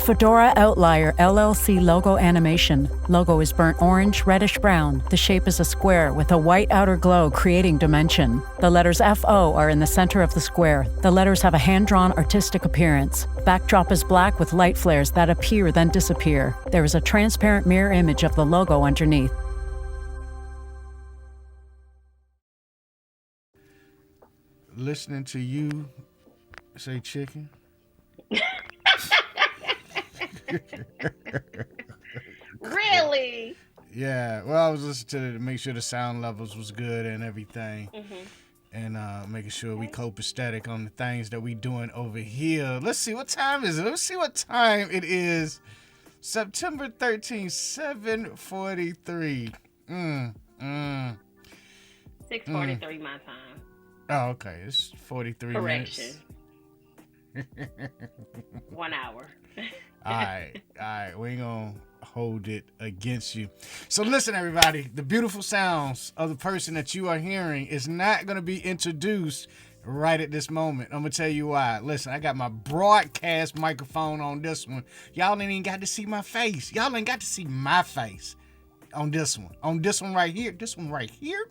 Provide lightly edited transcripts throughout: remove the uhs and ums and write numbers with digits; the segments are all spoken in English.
Fedora Outlier LLC logo animation. Logo is burnt orange, reddish brown. The shape is a square with a white outer glow creating dimension. The letters FO are in the center of the square. The letters have a hand-drawn artistic appearance. Backdrop is black with light flares that appear then disappear. There is a transparent mirror image of the logo underneath. Listening to you say chicken. Really? Yeah. Well, I was listening to it to make sure the sound levels was good and everything. And making sure we copacetic on the things that we doing over here. Let's see, what time is it? Let's see what time it is. September 13th, 7:43. 6:43 my time. Oh, okay. It's 43 Correction. minutes. 1 hour. All right. We ain't gonna hold it against you. So listen, everybody, the beautiful sounds of the person that you are hearing is not gonna be introduced right at this moment. I'm gonna tell you why. Listen, I got my broadcast microphone on this one. Y'all ain't even got to see my face. Y'all ain't got to see my face on this one. On this one right here. This one right here.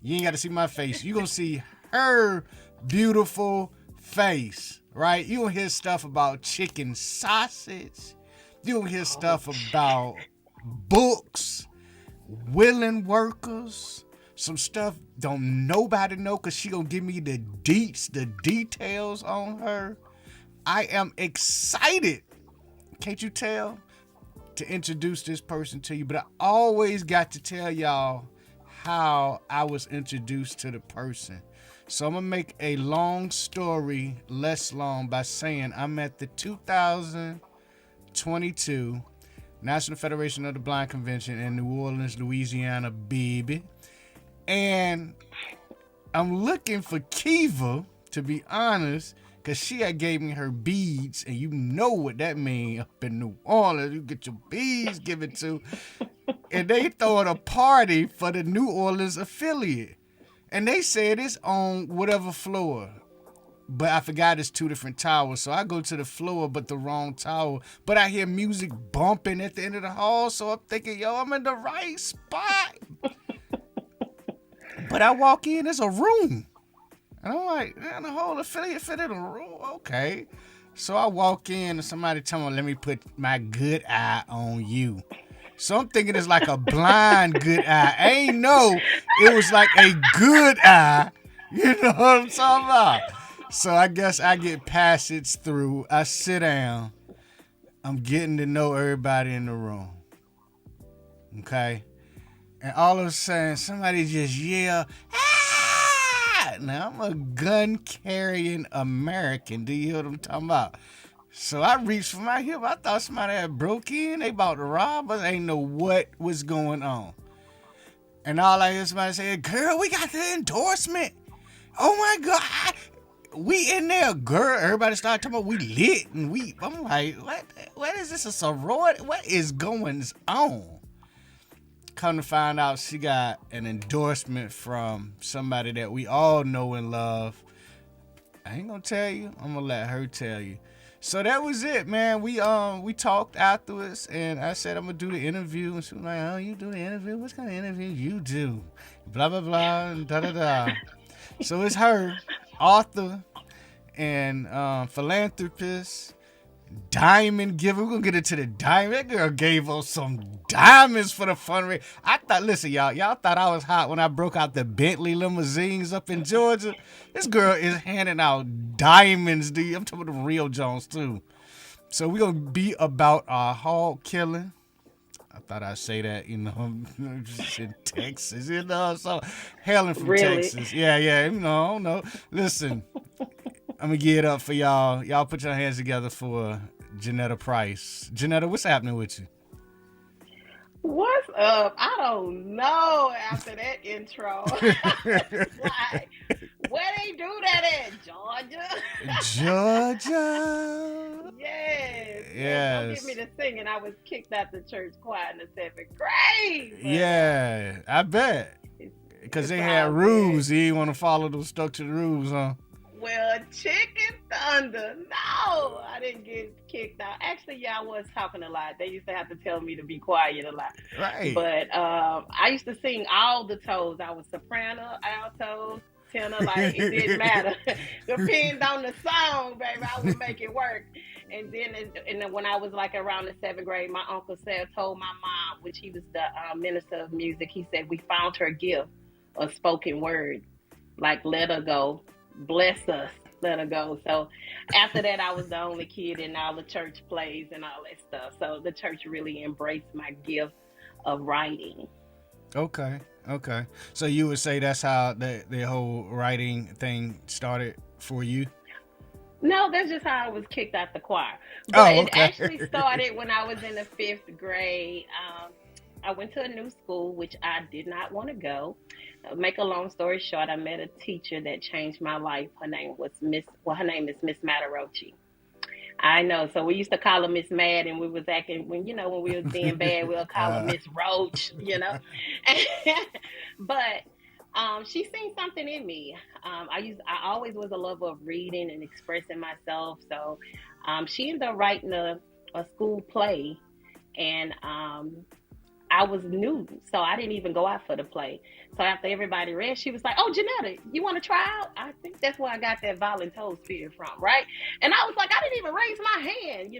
You ain't got to see my face. You gonna see her beautiful face, right? You gonna hear stuff about chicken sausage. You gonna hear stuff about books, willing workers, some stuff don't nobody know, because she gonna give me the deets, the details on her. I am excited, can't you tell, to introduce this person to you, but I always got to tell y'all how I was introduced to the person. So I'm gonna make a long story less long by saying I'm at the 2022 National Federation of the Blind Convention in New Orleans, Louisiana, baby. And I'm looking for Kiva, to be honest, because she had gave me her beads, and you know what that means up in New Orleans. You get your beads given to, and they throwing a party for the New Orleans affiliate. And they said it's on whatever floor. But I forgot it's 2 different towers. So I go to the floor, but the wrong tower. But I hear music bumping at the end of the hall. So I'm thinking, yo, I'm in the right spot. But I walk in, there's a room. And I'm like, man, the whole affiliate fit in a room? Okay. So I walk in and somebody tell me, let me put my good eye on you. So I'm thinking it's like a blind good eye. I ain't know it was like a good eye. You know what I'm talking about? So I guess I get passage through. I sit down. I'm getting to know everybody in the room. Okay? And all of a sudden, somebody just yell, ah! Now, I'm a gun-carrying American. Do you hear what I'm talking about? So I reached for my hip. I thought somebody had broke in. They about to rob us. I ain't know what was going on. And all I hear somebody say, girl, we got the endorsement. Oh, my God. We in there, girl. Everybody started talking about we lit. And I'm like, what is this, a sorority? What is going on? Come to find out, she got an endorsement from somebody that we all know and love. I ain't gonna tell you. I'm gonna let her tell you. So that was it, man. We talked afterwards, and I said I'm gonna do the interview, and she was like, "Oh, you do the interview? What kind of interview you do?" Blah blah blah, and da da da. So it's her, author, and philanthropist, diamond giver. We're gonna get into the diamond. That girl gave us some diamonds for the fundraiser. I thought, listen, y'all thought I was hot when I broke out the Bentley limousines up in Georgia. This girl is handing out diamonds, dude. I'm talking about the real Jones too. So we're gonna be about our hog killing. I thought I'd say that, just in Texas, so hailing from Texas. Yeah, no. Listen, I'm gonna get it up for y'all. Y'all put your hands together for Janetta Price. Janetta, what's happening with you? What's up? I don't know after that intro. Like, where they do that at? Georgia? Georgia? Yes. Don't get me to singing. I was kicked out the church choir in the 7th grade. Yeah, I bet. Because they had rules. You didn't want to follow those structured rules, huh? Well, Chicken Thunder. No, I didn't get kicked out. Actually, yeah, I was talking a lot. They used to have to tell me to be quiet a lot. Right. But I used to sing all the tones. I was soprano, alto, tenor. Like it didn't matter. Depend on the song, baby. I would make it work. And then when I was like around the seventh grade, my uncle said told my mom, which he was the minister of music. He said we found her gift of spoken word. Like let her go, bless us, let her go. So after that, I was the only kid in all the church plays and all that stuff. So the church really embraced my gift of writing. Okay. Okay. So you would say that's how the whole writing thing started for you? No, that's just how I was kicked out the choir. But Oh, it okay. actually started when I was in the fifth grade. I went to a new school, which I did not want to go. Make a long story short, I met a teacher that changed my life. Her name was her name is Miss Matarochi. I know. So we used to call her Miss Mad, and we was acting when we was being bad, we'll call her uh, Miss Roach. But she seen something in me. I always was a lover of reading and expressing myself. So she ended up writing a school play, and I was new, so I didn't even go out for the play. So after everybody read, she was like, "Oh, Janetta, you want to try out?" I think that's where I got that volunteer spirit from, right? And I was like, I didn't even raise my hand.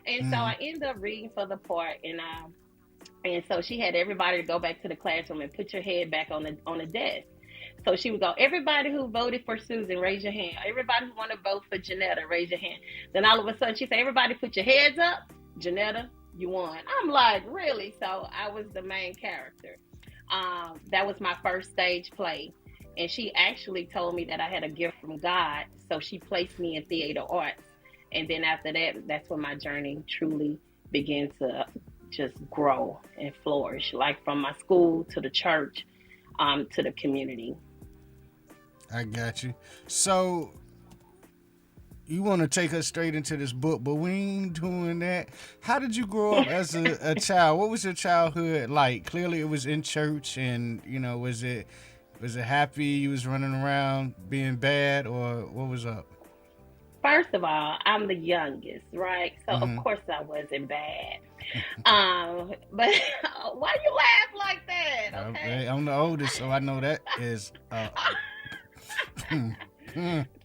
And so mm, I ended up reading for the part, and so she had everybody to go back to the classroom and put your head back on the desk. So she would go, everybody who voted for Susan, raise your hand. Everybody who want to vote for Janetta, raise your hand. Then all of a sudden she said, everybody put your heads up. Janetta, you won. I'm like, really? So I was the main character. That was my first stage play. And she actually told me that I had a gift from God. So she placed me in theater arts. And then after that, that's when my journey truly began to just grow and flourish, like from my school to the church, to the community. I got you. So you want to take us straight into this book, but we ain't doing that. How did you grow up as a child? What was your childhood like? Clearly, it was in church, and was it happy? You was running around being bad, or what was up? First of all, I'm the youngest, right? So of Mm-hmm. course I wasn't bad. But why you laugh like that? Okay. I'm the oldest, so I know that is.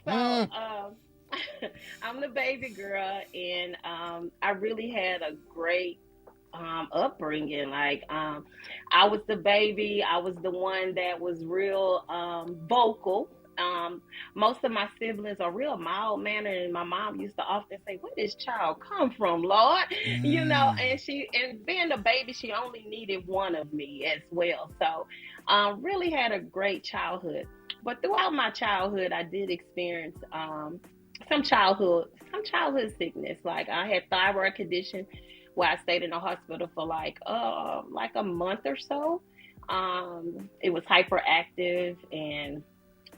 So I'm the baby girl, and I really had a great upbringing. Like I was the baby. I was the one that was real vocal. Um, Most of my siblings are real mild mannered, and my mom used to often say, "Where did this child come from, Lord?" mm, And being the baby, she only needed one of me as well. So, really had a great childhood. But throughout my childhood, I did experience some childhood sickness. Like I had thyroid condition where I stayed in the hospital for like a month or so. It was hyperactive and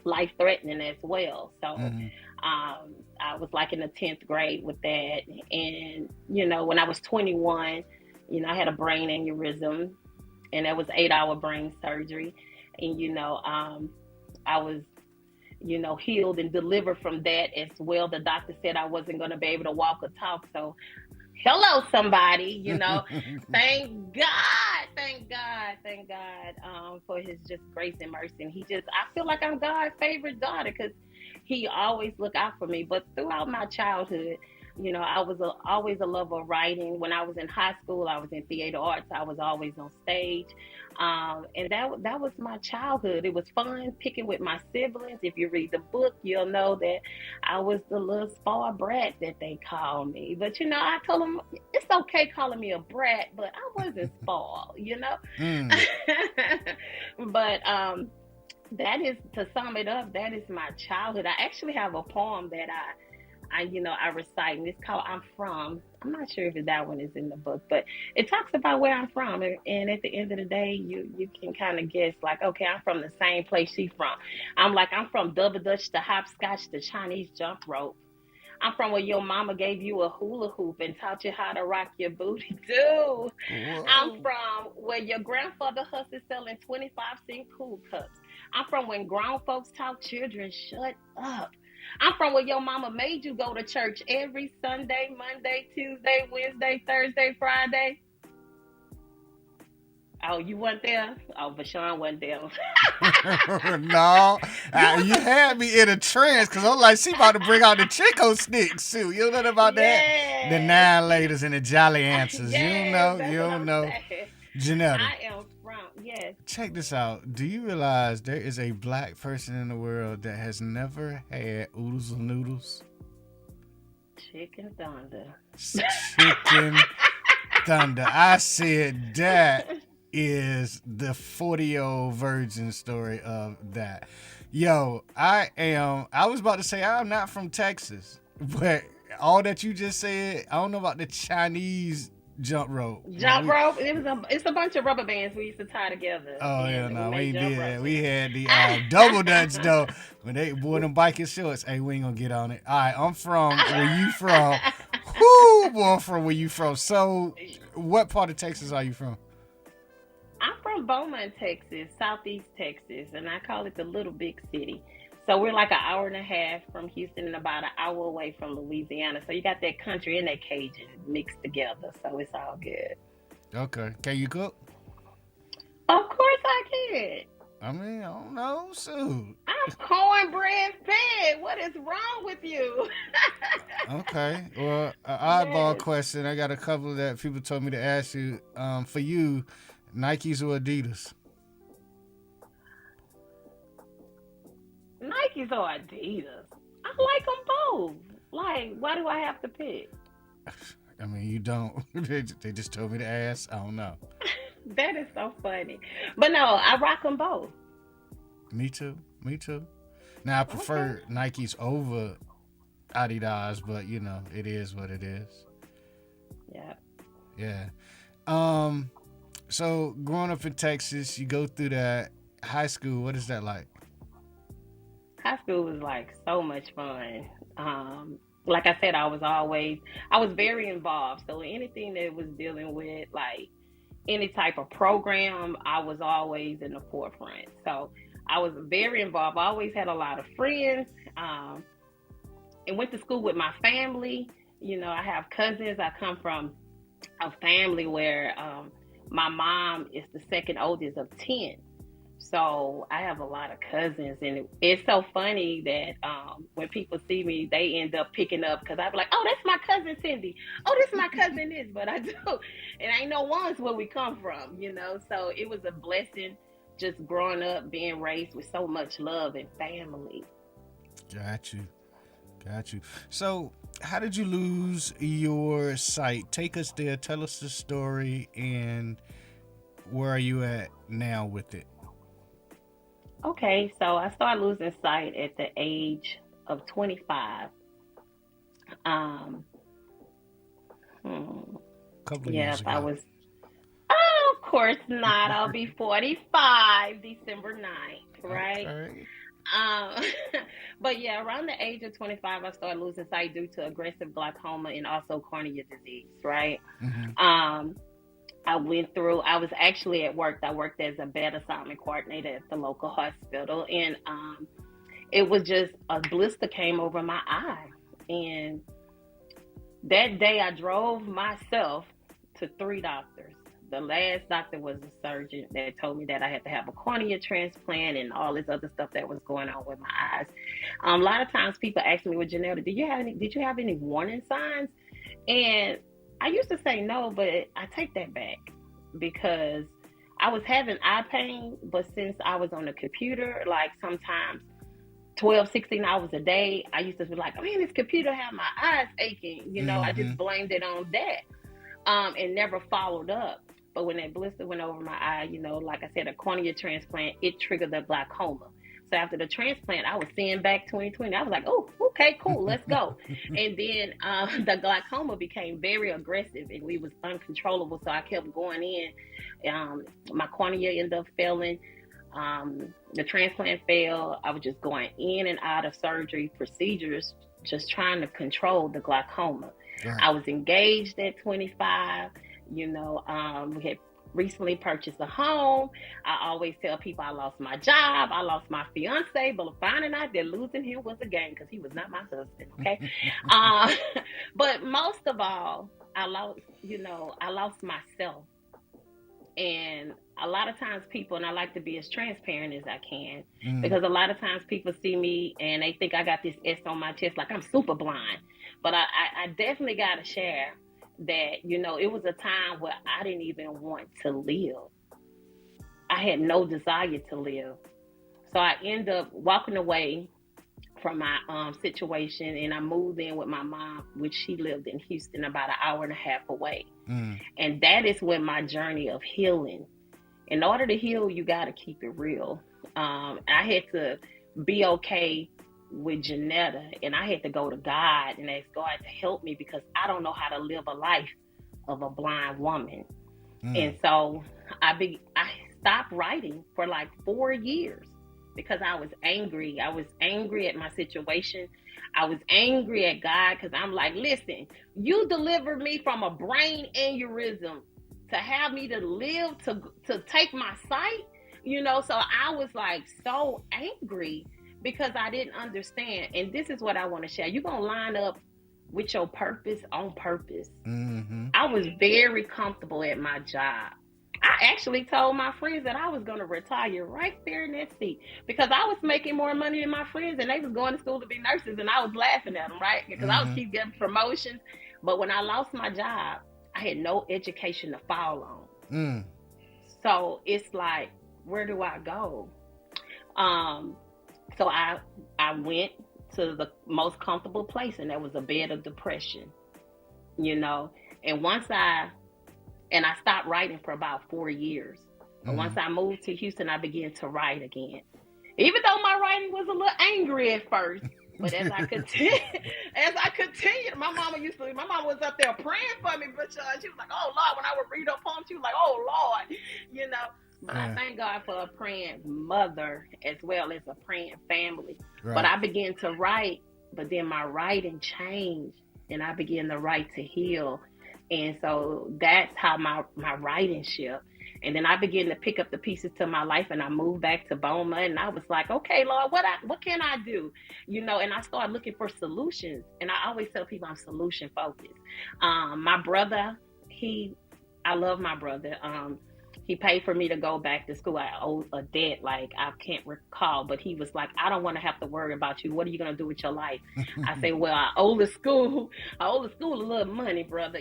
life threatening as well. So mm-hmm. I was like in the 10th grade with that. And, when I was 21, I had a brain aneurysm, and that was 8-hour brain surgery. And, I was, healed and delivered from that as well. The doctor said I wasn't going to be able to walk or talk. So hello somebody, thank God for his just grace and mercy. And I feel like I'm God's favorite daughter because he always look out for me. But throughout my childhood, I was always a lover of writing. When I was in high school, I was in theater arts. I was always on stage, and that was my childhood. It was fun picking with my siblings. If you read the book, you'll know that I was the little spoiled brat that they call me. But I told them it's okay calling me a brat, but I wasn't spoiled. mm. But that is, to sum it up, that is my childhood. I actually have a poem that I recite, and it's called "I'm From." I'm not sure if that one is in the book, but it talks about where I'm from. And at the end of the day, you can kind of guess, like, okay, I'm from the same place she's from. I'm from double dutch to hopscotch to Chinese jump rope. I'm from where your mama gave you a hula hoop and taught you how to rock your booty too. I'm Whoa. from where your grandfather hustled selling 25-cent cool cups. I'm from when grown folks taught children shut up. I'm from where your mama made you go to church every Sunday, Monday, Tuesday, Wednesday, Thursday, Friday. Oh, you weren't there? Oh, Vashawn wasn't there. No, You was you a had me in a trance because I'm like, she about to bring out the Chico sticks too. You know about that? The yes. nine laters and the jolly answers. Yes, You that's what don't I'm know. saying. Janetta, I am from, yes, check this out. Do you realize there is a black person in the world that has never had oodles and noodles? Chicken Thunder. Chicken Thunder. I said that is the 40-year-old virgin story of that. Yo, I was about to say I'm not from Texas, but all that you just said, I don't know about the Chinese jump rope. Jump rope. It's a bunch of rubber bands we used to tie together, Oh hell and we no, we made ain't jump did that. rope. We had the double dutch though. When they wore them biking shorts, hey, we ain't gonna get on it. All right, I'm from where you from. Whoo, boy, I'm from where you from. So, what part of Texas are you from? I'm from Beaumont, Texas, southeast Texas, and I call it the Little Big City. So we're like an hour and a half from Houston and about an hour away from Louisiana. So you got that country and that Cajun mixed together. So it's all good. Okay, can you cook? Of course I can. I mean, I don't know. Shoot. I'm cornbread fed. What is wrong with you? Okay. Well, an oddball Yes. question. I got a couple that people told me to ask you. For you, Nikes or Adidas? Nikes or Adidas? I like them both. Like, why do I have to pick? I mean, you don't. They just told me to ask. I don't know. That is so funny. But no, I rock them both. Me too. Me too. Now, I Okay. prefer Nikes over Adidas, but you know, it is what it is. Yeah. Yeah. So growing up in Texas, you go through that high school. What is that like? High school was like so much fun. Like I said, I was very involved. So anything that was dealing with like any type of program, I was always in the forefront. So I was very involved. I always had a lot of friends, and went to school with my family. You know, I have cousins. I come from a family where my mom is the second oldest of 10. So I have a lot of cousins, and it's so funny that when people see me, they end up picking up because I be like, "Oh, that's my cousin Cindy. Oh, this is my cousin this," but I do, and I know one's where we come from, you know. So it was a blessing just growing up, being raised with so much love and family. Got you. Got you. So, how did you lose your sight? Take us there. Tell us the story, and where are you at now with it? Okay, so I started losing sight at the age of 25. Um, hmm, Couple of yeah, years if I ago. was, oh, of course not. I'll be 45 December 9th, right? Okay. Um, but yeah, around the age of 25, I started losing sight due to aggressive glaucoma and also cornea disease, right? Mm-hmm. Um, I was actually at work. I worked as a bed assignment coordinator at the local hospital, and it was just a blister came over my eye. And that day I drove myself to three doctors. The last doctor was a surgeon that told me that I had to have a cornea transplant and all this other stuff that was going on with my eyes. A lot of times people ask me, "Well, Janelle, did you have any warning signs?" And I used to say no, but I take that back because I was having eye pain, but since I was on the computer, like sometimes 12, 16 hours a day, I used to be like, man, this computer have my eyes aching. You know, I Mm-hmm. just blamed it on that, and never followed up. But when that blister went over my eye, you know, like I said, a cornea transplant, it triggered the glaucoma. So after the transplant, I was seeing back 2020. I was like, oh, okay, cool, let's go. And then the glaucoma became very aggressive and we was uncontrollable. So I kept going in. My cornea ended up failing. The transplant failed. I was just going in and out of surgery procedures, just trying to control the glaucoma. Right. I was engaged at 25. You know, we had recently purchased a home. I always tell people I lost my job, I lost my fiance, but finding out that losing him was a gain because he was not my husband. Okay, uh, but most of all, I lost myself. And a lot of times people, and I like to be as transparent as I can, Mm. because a lot of times people see me and they think I got this S on my chest, like I'm super blind. But I definitely got to share that, it was a time where I didn't even want to live. I had no desire to live. So I end up walking away from my situation, and I moved in with my mom, which she lived in Houston, about an hour and a half away. Mm. And that is when my journey of healing, in order to heal, you got to keep it real. I had to be okay with Janetta, and I had to go to God and ask God to help me, because I don't know how to live a life of a blind woman. Mm. And so I stopped writing for like 4 years because I was angry. I was angry at my situation. I was angry at God because I'm like, listen, you delivered me from a brain aneurysm to have me to live to take my sight. So I was like so angry because I didn't understand. And this is what I want to share. You're going to line up with your purpose on purpose. Mm-hmm. I was very comfortable at my job. I actually told my friends that I was going to retire right there in that seat because I was making more money than my friends, and they was going to school to be nurses, and I was laughing at them, right? Because I would Mm-hmm. keep getting promotions. But when I lost my job, I had no education to fall on. Mm. So it's like, where do I go? Um, so I went to the most comfortable place, and that was a bed of depression, you know. And I stopped writing for about 4 years. But Mm-hmm. once I moved to Houston, I began to write again. Even though my writing was a little angry at first, but as I continued, my mama was up there praying for me, but she was like, "Oh Lord," when I would read her poem, she was like, "Oh Lord," you know. But I Yeah. thank God for a praying mother as well as a praying family. But Right. I began to write, but then my writing changed, and I began to write to heal. And so that's how my writing shifted. And then I began to pick up the pieces to my life, and I moved back to Boma, and I was like, okay, Lord, what can I do? And I started looking for solutions. And I always tell people I'm solution focused. My brother, I love my brother. He paid for me to go back to school. I owe a debt, like I can't recall, but he was like, I don't want to have to worry about you. What are you going to do with your life? I say, well, I owe the school a little money, brother,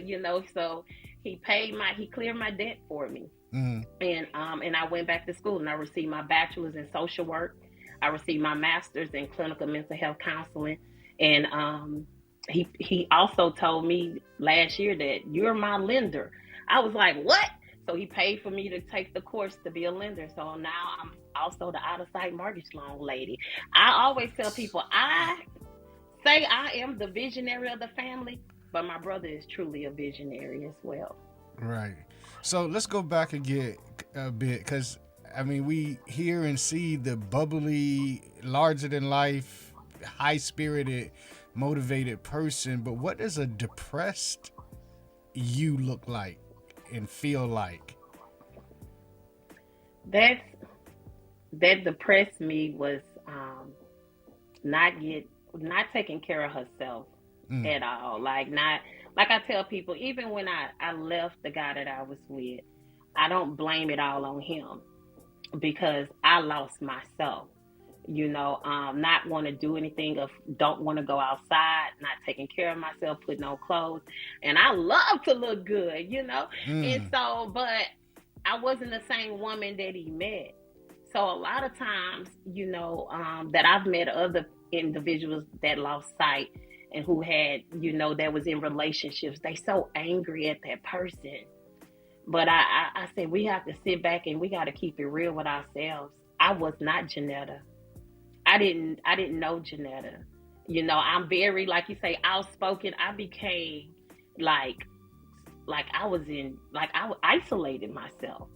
so he cleared my debt for me. Mm. And I went back to school, and I received my bachelor's in social work. I received my master's in clinical mental health counseling. And he also told me last year that you're my lender. I was like, what? So he paid for me to take the course to be a lender. So now I'm also the out of sight mortgage loan lady. I always tell people, I say I am the visionary of the family, but my brother is truly a visionary as well. Right. So let's go back and get a bit, because I mean, we hear and see the bubbly, larger than life, high spirited, motivated person, but what does a depressed you look like and feel like? That depressed me was not taking care of herself Mm. at all. Like I tell people, even when I left the guy that I was with, I don't blame it all on him because I lost myself. Not want to do anything, of don't want to go outside, not taking care of myself, putting on clothes. And I love to look good. And Mm. so, but I wasn't the same woman that he met. So a lot of times, that I've met other individuals that lost sight and who had, that was in relationships, they so angry at that person. But I said we have to sit back and we got to keep it real with ourselves. I was not Janetta. I didn't know Janetta. I'm very, like you say, outspoken. I became like I isolated myself.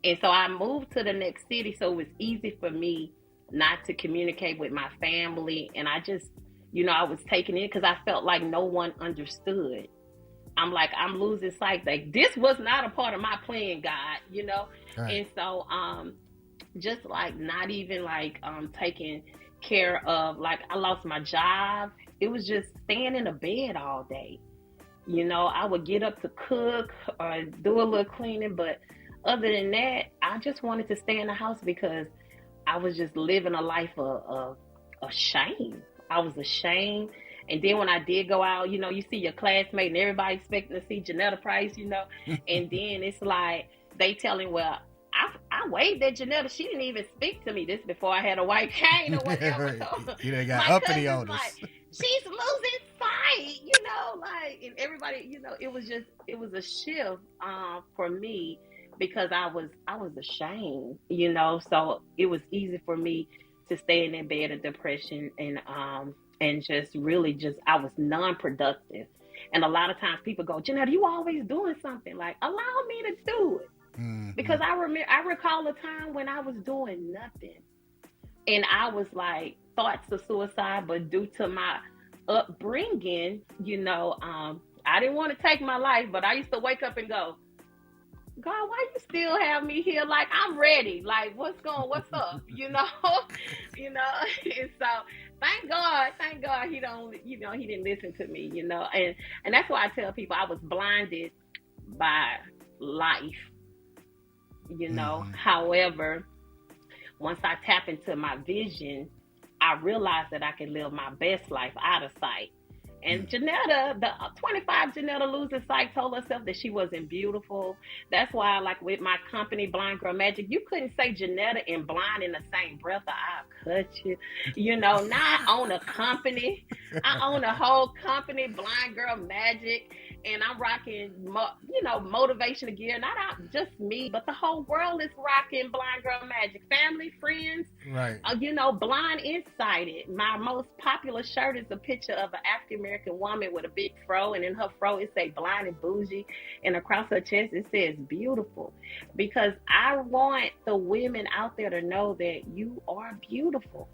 And so I moved to the next city, so it was easy for me not to communicate with my family. And I just, I was taking it because I felt like no one understood. I'm like, I'm losing sight. Like, this was not a part of my plan, God, you know? Right. And so, just like not even like taking care of, like, I lost my job. It was just staying in the bed all day. You know, I would get up to cook or do a little cleaning, but other than that, I just wanted to stay in the house because I was just living a life of shame. I was ashamed. And then when I did go out, you know, you see your classmate and everybody expecting to see Janetta Price, you know, and then it's like they telling, well, I waved at Janetta. She didn't even speak to me. This before I had a white cane or whatever. So You done got my uppity cousin's on like, us. she's losing sight, you know, like, and everybody, you know, it was a shift for me because I was ashamed, you know, so it was easy for me to stay in that bed of depression and just really just I was non-productive. And a lot of times people go, Janetta, you always doing something. Like, allow me to do it. Mm-hmm. Because I recall a time when I was doing nothing. And I was like thoughts of suicide, but due to my upbringing, you know, I didn't want to take my life, but I used to wake up and go, God, why you still have me here? Like, I'm ready. Like, what's up? You know, you know. And so, thank God, he don't, you know, he didn't listen to me, you know, and that's why I tell people I was blinded by life, you know. Mm-hmm. However, once I tap into my vision, I realized that I could live my best life out of sight. And Janetta, the 25 Janetta losing sight, told herself that she wasn't beautiful. That's why, like with my company, Blind Girl Magic, you couldn't say Janetta and blind in the same breath, or I'll cut you. You know, now I own a company. I own a whole company, Blind Girl Magic, and I'm rocking, you know, motivational gear. Not just me, but the whole world is rocking Blind Girl Magic. Family, friends, Right. you know, blind insighted. My most popular shirt is a picture of an African American woman with a big fro, and in her fro it say blind and bougie, and across her chest it says beautiful. Because I want the women out there to know that you are beautiful,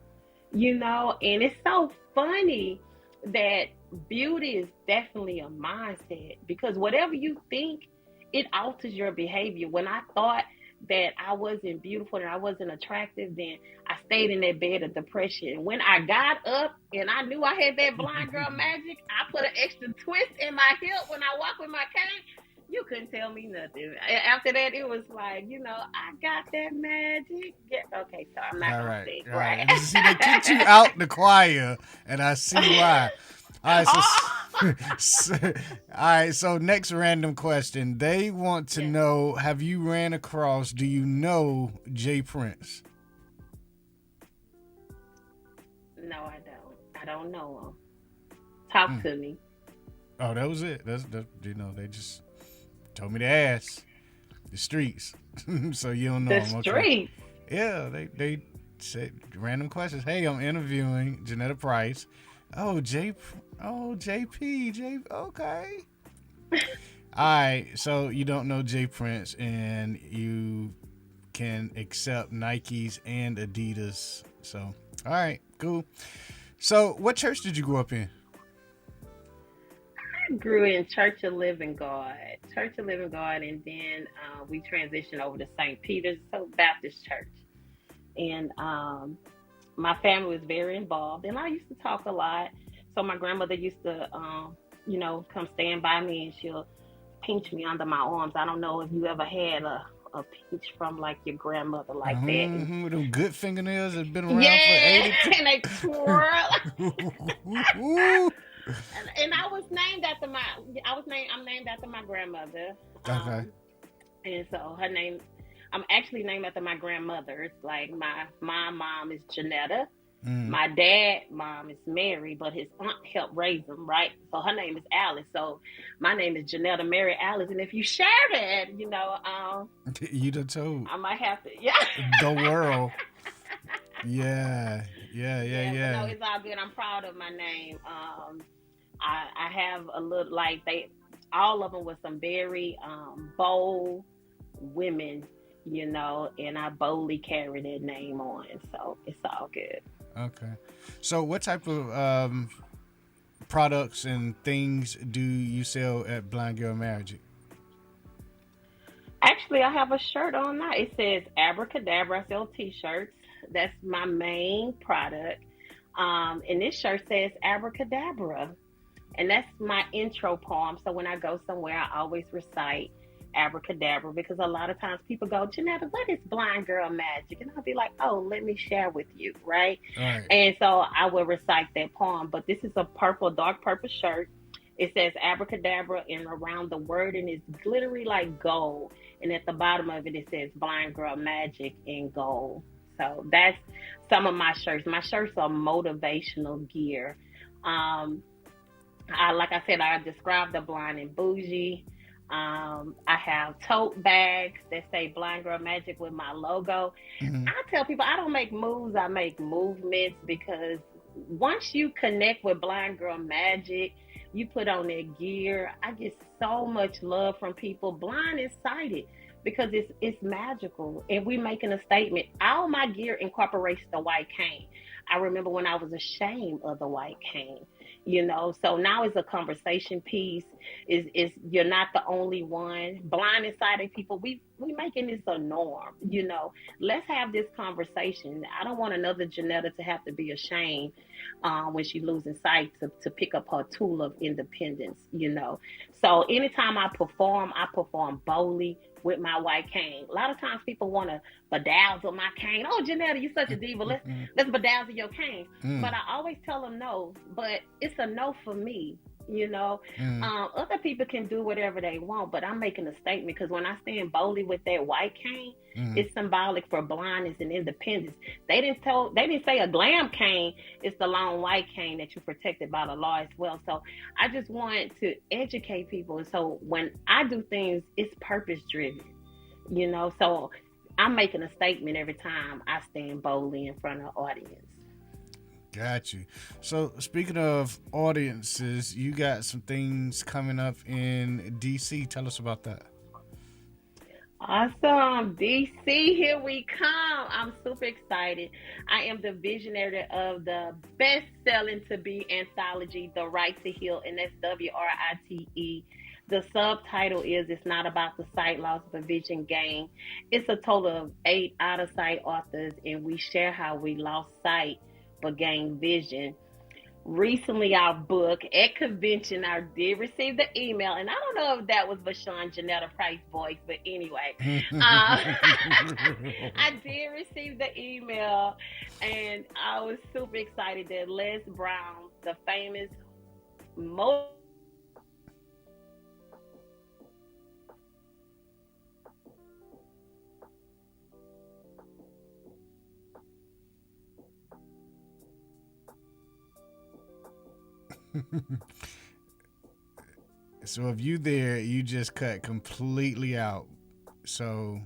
you know. And it's so funny that beauty is definitely a mindset, because whatever you think, it alters your behavior. When I thought that I wasn't beautiful and I wasn't attractive, then I stayed in that bed of depression. When I got up and I knew I had that blind girl magic, I put an extra twist in my hip when I walk with my cane. You couldn't tell me nothing. After that, it was like, you know, I got that magic. Yeah, okay, so I'm not All gonna right. sing, All right? right. See, they kicked you out the choir, and I see why. All right. Oh! All right. So next random question. They want to Yes. know: have you ran across? Do you know Jay Prince? No, I don't. I don't know him. Talk to me. Oh, that was it. That's you know, they just told me to ask the streets, so you don't know The them. Okay. streets. Yeah, they said random questions. Hey, I'm interviewing Janetta Price. Oh, JP, J. Okay. All right. So you don't know Jay Prince, and you can accept Nikes and Adidas. So, all right, cool. So, what church did you grow up in? I grew in Church of Living God. Church of Living God, and then we transitioned over to St. Peter's, so Baptist Church. And my family was very involved, and I used to talk a lot. So my grandmother used to, you know, come stand by me, and she'll pinch me under my arms. I don't know if you ever had a pinch from like your grandmother like that. And, Mm-hmm. Them good fingernails that have been around for yeah, 80. and they twirl. Ooh. And I was named after I'm named after my grandmother. Okay. And so her name, I'm actually named after my grandmother. It's like my mom is Janetta. Mm. My dad, mom is Mary, but his aunt helped raise him, right? So her name is Alice. So my name is Janetta Mary Alice. And if you share that, you know, You done told I might have to, yeah. the world. Yeah. But no, it's all good. I'm proud of my name. I have a little, like, all of them were some very bold women, you know, and I boldly carry that name on. So it's all good. Okay. So what type of products and things do you sell at Blind Girl Magic? Actually, I have a shirt on now. It says Abracadabra. I sell t-shirts. That's my main product. And this shirt says Abracadabra. And that's my intro poem. So when I go somewhere, I always recite Abracadabra because a lot of times people go, Janetta, what is Blind Girl Magic? And I'll be like, oh, let me share with you, right? All right. And so I will recite that poem. But this is a purple, dark purple shirt. It says Abracadabra, and around the wording is glittery like gold. And at the bottom of it, it says Blind Girl Magic in gold. So that's some of my shirts. My shirts are motivational gear. Like I said, I described the blind and bougie. I have tote bags that say Blind Girl Magic with my logo. Mm-hmm. I tell people I don't make moves, I make movements, because once you connect with Blind Girl Magic, you put on that gear. I get so much love from people, blind and sighted, because it's magical, and we making a statement. All my gear incorporates the white cane. I remember when I was ashamed of the white cane, so now it's a conversation piece. Is you're not the only one. Blind and sighted people, we making this a norm. Let's have this conversation. I don't want another Janetta to have to be ashamed when she losing sight to pick up her tool of independence. So anytime I perform boldly with my white cane. A lot of times people want to bedazzle my cane. Oh, Janetta, you're such a diva. Let's bedazzle your cane. But I always tell them no. But it's a no for me. Other people can do whatever they want, but I'm making a statement, because when I stand boldly with that white cane, it's symbolic for blindness and independence. They didn't say a glam cane. It's the long white cane that you're protected by the law as well. So I just want to educate people. So when I do things, it's purpose driven. So I'm making a statement every time I stand boldly in front of an audience. Got you. So speaking of audiences, you got some things coming up in DC. Tell us about that. Awesome. DC, here we come. I'm super excited. I am the visionary of the best-selling to be anthology, The Right to Heal, and that's WRITE. The subtitle is It's Not About the Sight Loss, but Vision Gain. It's a total of 8 out-of-sight authors, and we share how we lost sight but gain vision. Recently, our book at convention, I did receive the email, and I don't know if that was Bashan Janetta Price voice, but anyway, I did receive the email, and I was super excited that Les Brown, the famous So if you there, you just cut completely out. So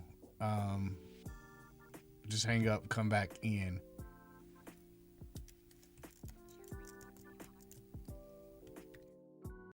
just hang up, come back in.